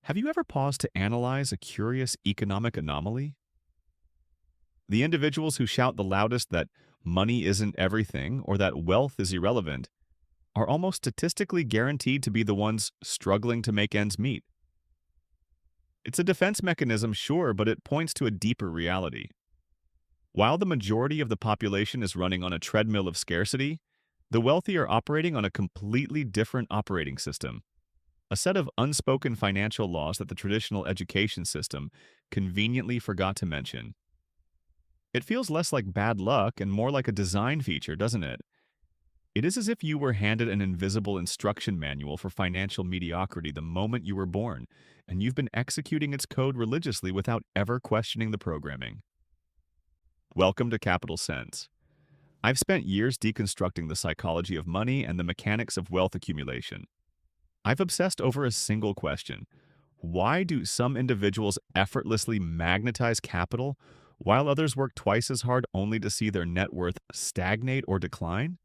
Have you ever paused to analyze a curious economic anomaly? The individuals who shout the loudest that money isn't everything or that wealth is irrelevant are almost statistically guaranteed to be the ones struggling to make ends meet. It's a defense mechanism, sure, but it points to a deeper reality. While the majority of the population is running on a treadmill of scarcity, the wealthy are operating on a completely different operating system, a set of unspoken financial laws that the traditional education system conveniently forgot to mention. It feels less like bad luck and more like a design feature, doesn't it? It is as if you were handed an invisible instruction manual for financial mediocrity the moment you were born, and you've been executing its code religiously without ever questioning the programming. Welcome to Capital Sense. I've spent years deconstructing the psychology of money and the mechanics of wealth accumulation. I've obsessed over a single question. Why do some individuals effortlessly magnetize capital while others work twice as hard only to see their net worth stagnate or decline?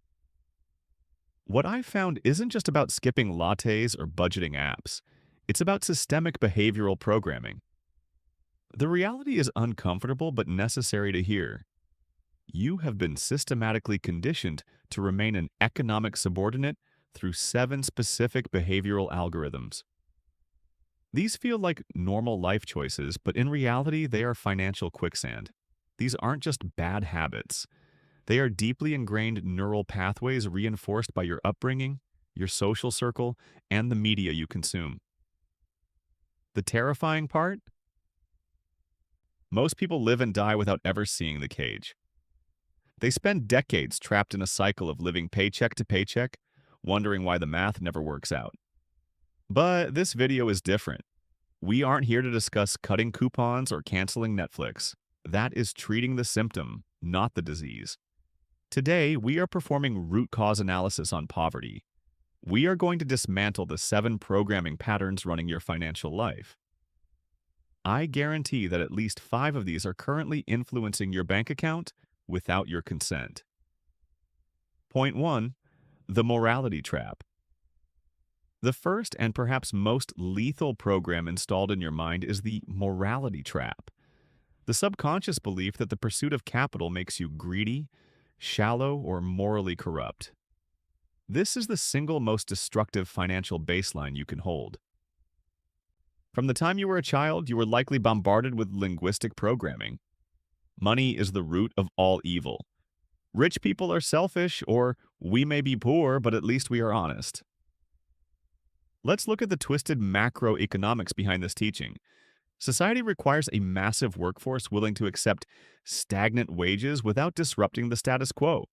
What I've found isn't just about skipping lattes or budgeting apps. It's about systemic behavioral programming. The reality is uncomfortable but necessary to hear. You have been systematically conditioned to remain an economic subordinate through 7 specific behavioral algorithms. These feel like normal life choices, but in reality, they are financial quicksand. These aren't just bad habits. They are deeply ingrained neural pathways reinforced by your upbringing, your social circle, and the media you consume. The terrifying part? Most people live and die without ever seeing the cage. They spend decades trapped in a cycle of living paycheck to paycheck, wondering why the math never works out. But this video is different. We aren't here to discuss cutting coupons or canceling Netflix. That is treating the symptom, not the disease. Today, we are performing root cause analysis on poverty. We are going to dismantle the 7 programming patterns running your financial life. I guarantee that at least 5 of these are currently influencing your bank account without your consent. Point 1. The morality trap. The first and perhaps most lethal program installed in your mind is the morality trap. The subconscious belief that the pursuit of capital makes you greedy, shallow, or morally corrupt. This is the single most destructive financial baseline you can hold. From the time you were a child, you were likely bombarded with linguistic programming. Money is the root of all evil. Rich people are selfish, or we may be poor, but at least we are honest. Let's look at the twisted macroeconomics behind this teaching. Society requires a massive workforce willing to accept stagnant wages without disrupting the status quo.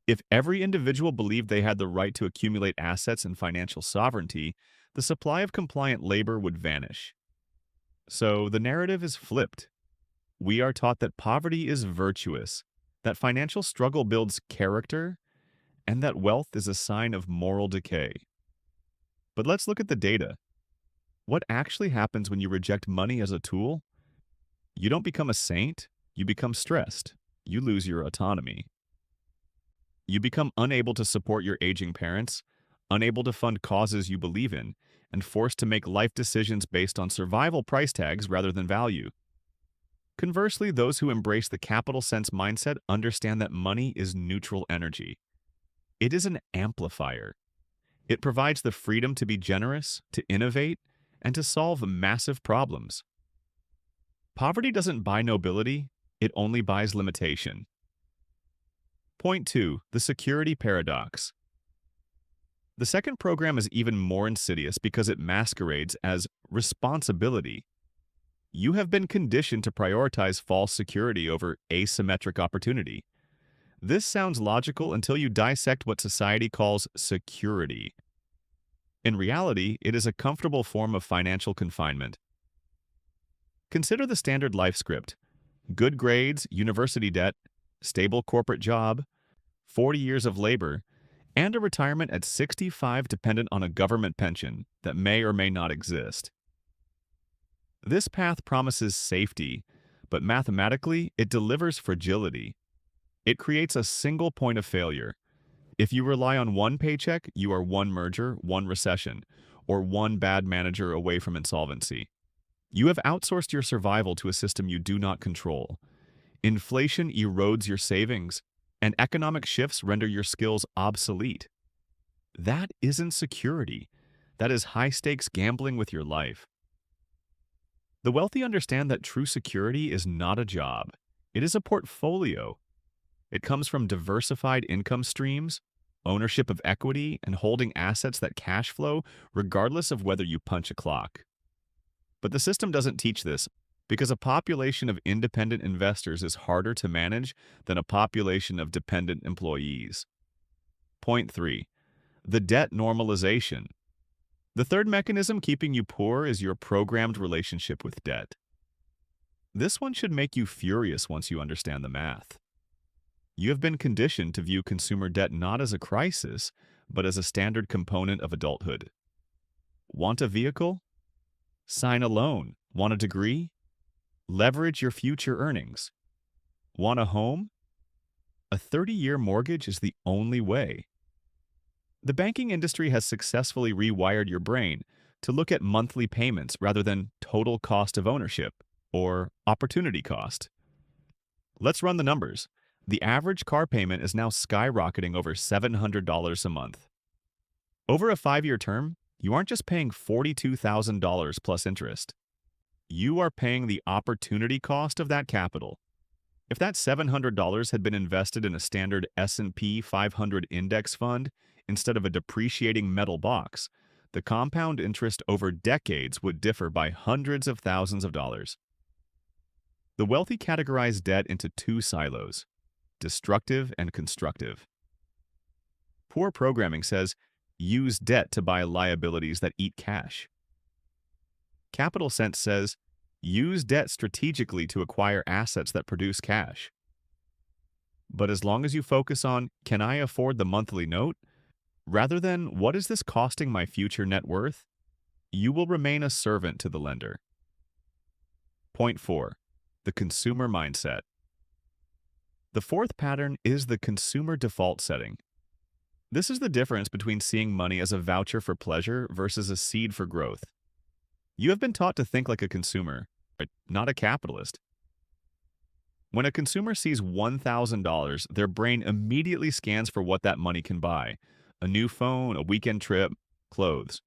If every individual believed they had the right to accumulate assets and financial sovereignty, the supply of compliant labor would vanish. So the narrative is flipped. We are taught that poverty is virtuous, that financial struggle builds character, and that wealth is a sign of moral decay. But let's look at the data. What actually happens when you reject money as a tool? You don't become a saint, you become stressed. You lose your autonomy. You become unable to support your aging parents, unable to fund causes you believe in, and forced to make life decisions based on survival price tags rather than value. Conversely, those who embrace the capital sense mindset understand that money is neutral energy. It is an amplifier. It provides the freedom to be generous, to innovate, and to solve massive problems. Poverty doesn't buy nobility, it only buys limitation. Point 2. The security paradox. The second program is even more insidious because it masquerades as responsibility. You have been conditioned to prioritize false security over asymmetric opportunity. This sounds logical until you dissect what society calls security. In reality, it is a comfortable form of financial confinement. Consider the standard life script: good grades, university debt, stable corporate job, 40 years of labor, and a retirement at 65 dependent on a government pension that may or may not exist. This path promises safety, but mathematically, it delivers fragility. It creates a single point of failure. If you rely on one paycheck, you are one merger, one recession, or one bad manager away from insolvency. You have outsourced your survival to a system you do not control. Inflation erodes your savings, and economic shifts render your skills obsolete. That isn't security. That is high-stakes gambling with your life. The wealthy understand that true security is not a job. It is a portfolio. It comes from diversified income streams, ownership of equity, and holding assets that cash flow regardless of whether you punch a clock. But the system doesn't teach this because a population of independent investors is harder to manage than a population of dependent employees. Point 3. The debt normalization. The third mechanism keeping you poor is your programmed relationship with debt. This one should make you furious once you understand the math. You have been conditioned to view consumer debt not as a crisis, but as a standard component of adulthood. Want a vehicle? Sign a loan. Want a degree? Leverage your future earnings. Want a home? A 30-year mortgage is the only way. The banking industry has successfully rewired your brain to look at monthly payments rather than total cost of ownership, or opportunity cost. Let's run the numbers. The average car payment is now skyrocketing over $700 a month. Over a 5-year term, you aren't just paying $42,000 plus interest. You are paying the opportunity cost of that capital. If that $700 had been invested in a standard S&P 500 index fund instead of a depreciating metal box, the compound interest over decades would differ by hundreds of thousands of dollars. The wealthy categorize debt into two silos: destructive and constructive. Poor programming says, use debt to buy liabilities that eat cash. Capital Sense says, use debt strategically to acquire assets that produce cash. But as long as you focus on, can I afford the monthly note, rather than, what is this costing my future net worth, you will remain a servant to the lender. Point 4. The consumer mindset. The fourth pattern is the consumer default setting. This is the difference between seeing money as a voucher for pleasure versus a seed for growth. You have been taught to think like a consumer, but not a capitalist. When a consumer sees $1,000, their brain immediately scans for what that money can buy: a new phone, a weekend trip, clothes.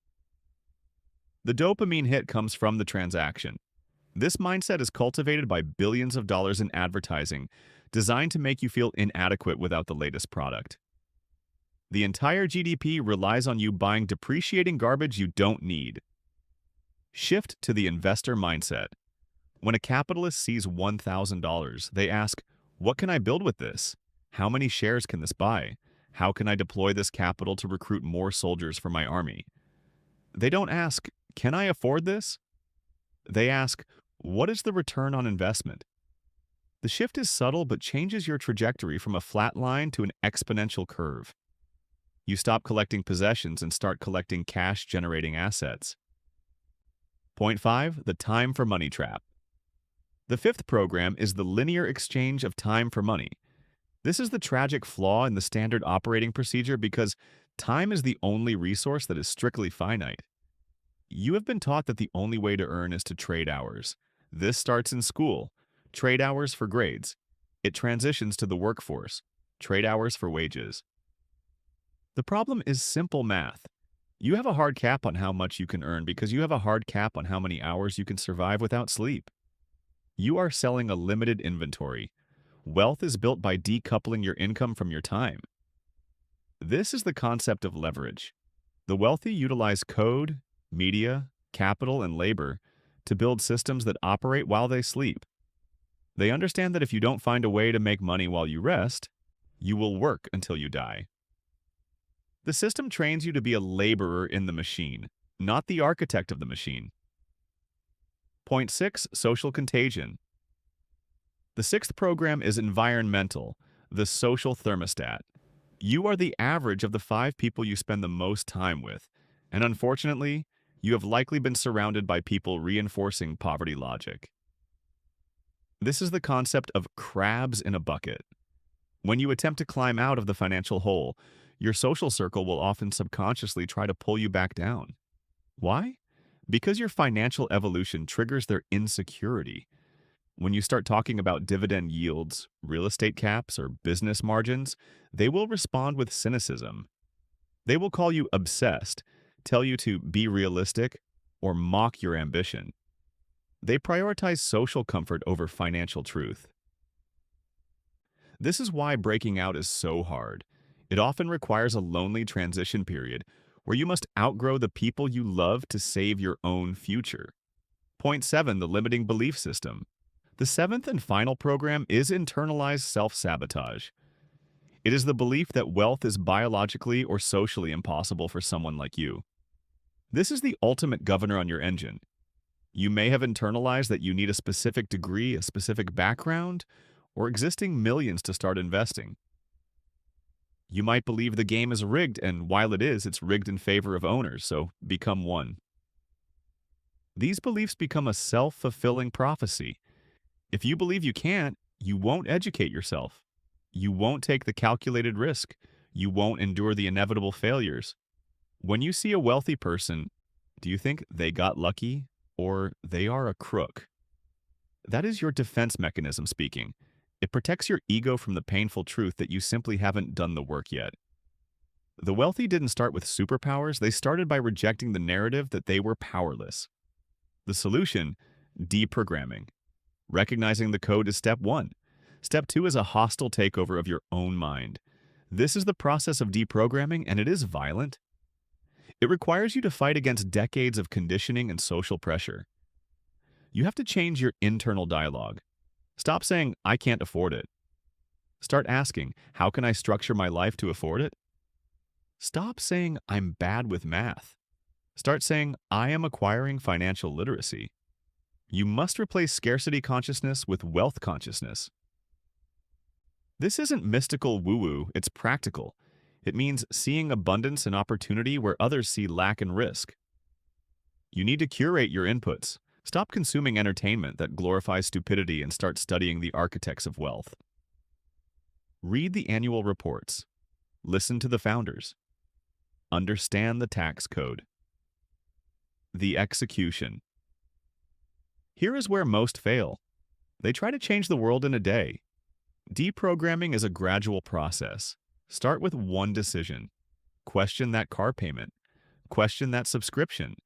The dopamine hit comes from the transaction. This mindset is cultivated by billions of dollars in advertising, designed to make you feel inadequate without the latest product. The entire GDP relies on you buying depreciating garbage you don't need. Shift to the investor mindset. When a capitalist sees $1,000, they ask, what can I build with this? How many shares can this buy? How can I deploy this capital to recruit more soldiers for my army? They don't ask, can I afford this? They ask, what is the return on investment? The shift is subtle but changes your trajectory from a flat line to an exponential curve. You stop collecting possessions and start collecting cash-generating assets. Point 5. The time for money trap. The fifth program is the linear exchange of time for money. This is the tragic flaw in the standard operating procedure because time is the only resource that is strictly finite. You have been taught that the only way to earn is to trade hours. This starts in school. Trade hours for grades. It transitions to the workforce. Trade hours for wages. The problem is simple math. You have a hard cap on how much you can earn because you have a hard cap on how many hours you can survive without sleep. You are selling a limited inventory. Wealth is built by decoupling your income from your time. This is the concept of leverage. The wealthy utilize code, media, capital, and labor to build systems that operate while they sleep. They understand that if you don't find a way to make money while you rest, you will work until you die. The system trains you to be a laborer in the machine, not the architect of the machine. Point 6. Social contagion. The sixth program is environmental, the social thermostat. You are the average of the 5 people you spend the most time with, and unfortunately, you have likely been surrounded by people reinforcing poverty logic. This is the concept of crabs in a bucket. When you attempt to climb out of the financial hole, your social circle will often subconsciously try to pull you back down. Why? Because your financial evolution triggers their insecurity. When you start talking about dividend yields, real estate caps, or business margins, they will respond with cynicism. They will call you obsessed, tell you to be realistic, or mock your ambition. They prioritize social comfort over financial truth. This is why breaking out is so hard. It often requires a lonely transition period where you must outgrow the people you love to save your own future. Point 7, the limiting belief system. The seventh and final program is internalized self-sabotage. It is the belief that wealth is biologically or socially impossible for someone like you. This is the ultimate governor on your engine. You may have internalized that you need a specific degree, a specific background, or existing millions to start investing. You might believe the game is rigged, and while it is, it's rigged in favor of owners, so become one. These beliefs become a self-fulfilling prophecy. If you believe you can't, you won't educate yourself. You won't take the calculated risk. You won't endure the inevitable failures. When you see a wealthy person, do you think they got lucky or they are a crook? That is your defense mechanism speaking. It protects your ego from the painful truth that you simply haven't done the work yet. The wealthy didn't start with superpowers, they started by rejecting the narrative that they were powerless. The solution? Deprogramming. Recognizing the code is step 1. Step 2 is a hostile takeover of your own mind. This is the process of deprogramming, and it is violent. It requires you to fight against decades of conditioning and social pressure. You have to change your internal dialogue. Stop saying, "I can't afford it." Start asking, "How can I structure my life to afford it?" Stop saying, "I'm bad with math." Start saying, "I am acquiring financial literacy." You must replace scarcity consciousness with wealth consciousness. This isn't mystical woo-woo, it's practical. It means seeing abundance and opportunity where others see lack and risk. You need to curate your inputs. Stop consuming entertainment that glorifies stupidity and start studying the architects of wealth. Read the annual reports. Listen to the founders. Understand the tax code. The execution. Here is where most fail. They try to change the world in a day. Deprogramming is a gradual process. Start with one decision. Question that car payment. Question that subscription.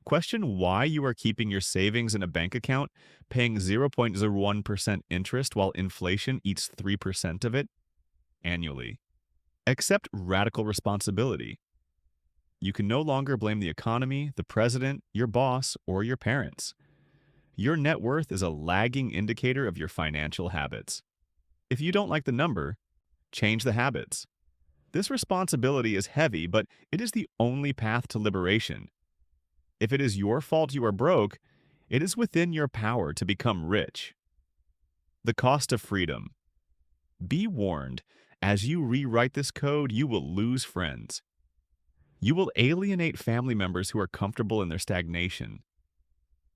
Question why you are keeping your savings in a bank account, paying 0.01% interest while inflation eats 3% of it annually. Accept radical responsibility. You can no longer blame the economy, the president, your boss, or your parents. Your net worth is a lagging indicator of your financial habits. If you don't like the number, change the habits. This responsibility is heavy, but it is the only path to liberation. If it is your fault you are broke, it is within your power to become rich. The cost of freedom. Be warned, as you rewrite this code, you will lose friends. You will alienate family members who are comfortable in their stagnation.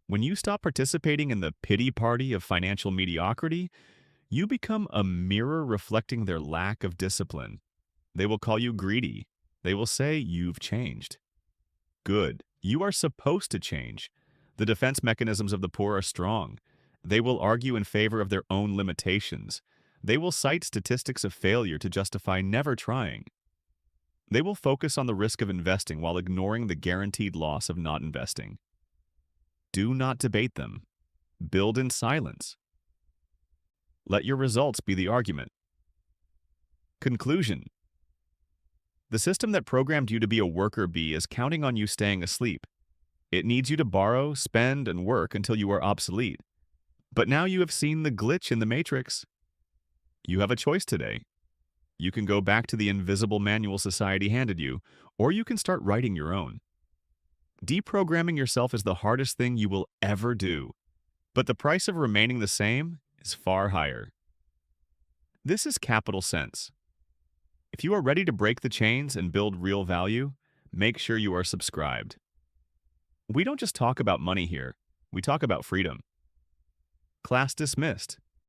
When you stop participating in the pity party of financial mediocrity, you become a mirror reflecting their lack of discipline. They will call you greedy. They will say you've changed. Good. You are supposed to change. The defense mechanisms of the poor are strong. They will argue in favor of their own limitations. They will cite statistics of failure to justify never trying. They will focus on the risk of investing while ignoring the guaranteed loss of not investing. Do not debate them. Build in silence. Let your results be the argument. Conclusion. The system that programmed you to be a worker bee is counting on you staying asleep. It needs you to borrow, spend, and work until you are obsolete. But now you have seen the glitch in the matrix. You have a choice today. You can go back to the invisible manual society handed you, or you can start writing your own. Deprogramming yourself is the hardest thing you will ever do, but the price of remaining the same is far higher. This is Capital Sense. If you are ready to break the chains and build real value, make sure you are subscribed. We don't just talk about money here, we talk about freedom. Class dismissed.